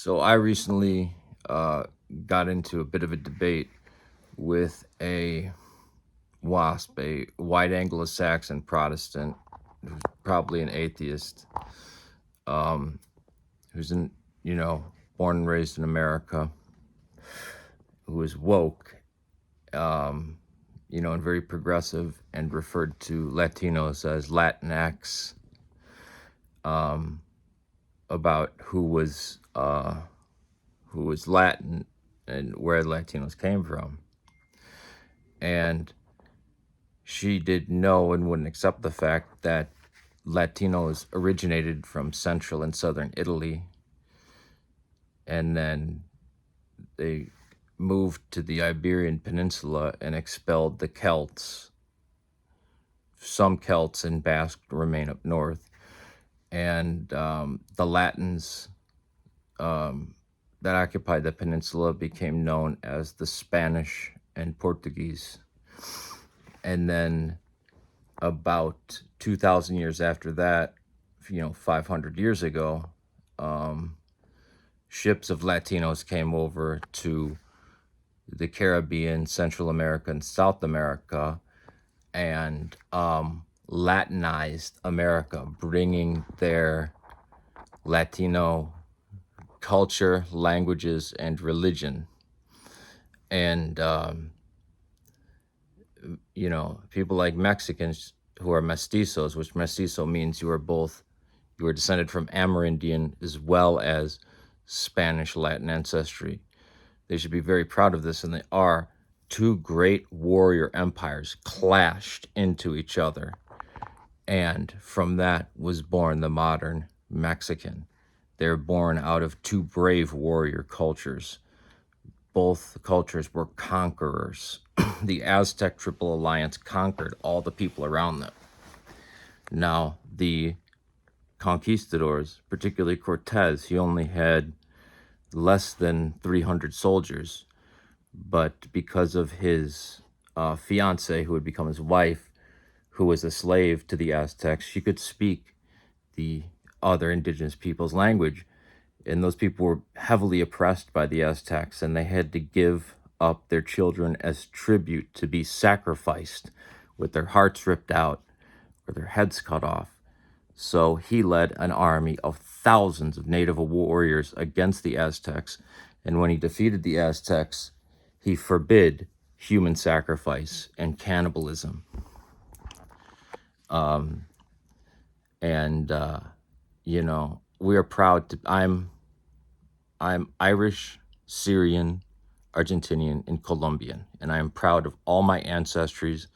So I recently got into a bit of a debate with a WASP, a white Anglo-Saxon Protestant, who's probably an atheist, um, who's born and raised in America, who is woke, and very progressive, and referred to Latinos as Latinx, about who was Latin and where Latinos came from. And she didn't know and wouldn't accept the fact that Latinos originated from central and southern Italy, and then they moved to the Iberian Peninsula and expelled the Celts. Some Celts and Basque remain up north, and the Latins that occupied the peninsula became known as the Spanish and Portuguese. And then about 2,000 years after that, 500 years ago, ships of Latinos came over to the Caribbean, Central America, and South America, and Latinized America, bringing their Latino culture, languages, and religion. And people like Mexicans who are mestizos, which mestizo means you are descended from Amerindian as well as Spanish Latin ancestry. They should be very proud of this, and they are. Two great warrior empires clashed into each other, and from that was born the modern Mexican. They're born out of two brave warrior cultures. Both cultures were conquerors. The Aztec Triple Alliance conquered all the people around them. Now, the conquistadors, particularly Cortez, he only had less than 300 soldiers, but because of his fiance, who would become his wife, who was a slave to the Aztecs, she could speak the other indigenous people's language. And those people were heavily oppressed by the Aztecs, and they had to give up their children as tribute to be sacrificed with their hearts ripped out or their heads cut off. So he led an army of thousands of native warriors against the Aztecs. And when he defeated the Aztecs, he forbid human sacrifice and cannibalism. We are proud to, I'm Irish, Syrian, Argentinian, and Colombian, and I am proud of all my ancestries,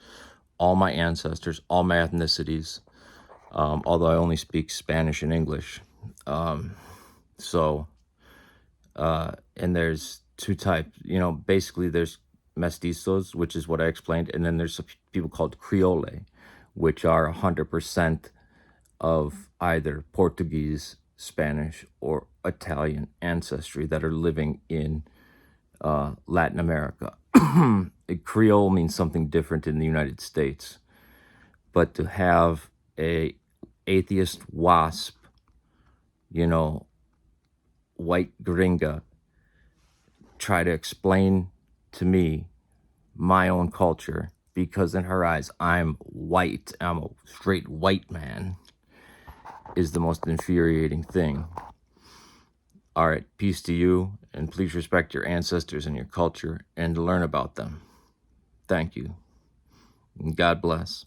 all my ancestors, all my ethnicities, although I only speak Spanish and English. And there's two types, basically there's mestizos, which is what I explained, and then there's people called Creole, which are 100% of either Portuguese, Spanish, or Italian ancestry that are living in Latin America. Creole means something different in the United States, but to have a atheist WASP, white gringa, try to explain to me my own culture, because in her eyes I'm white, I'm a straight white man, is the most infuriating thing. All right, peace to you, and please respect your ancestors and your culture and learn about them. Thank you. And God bless.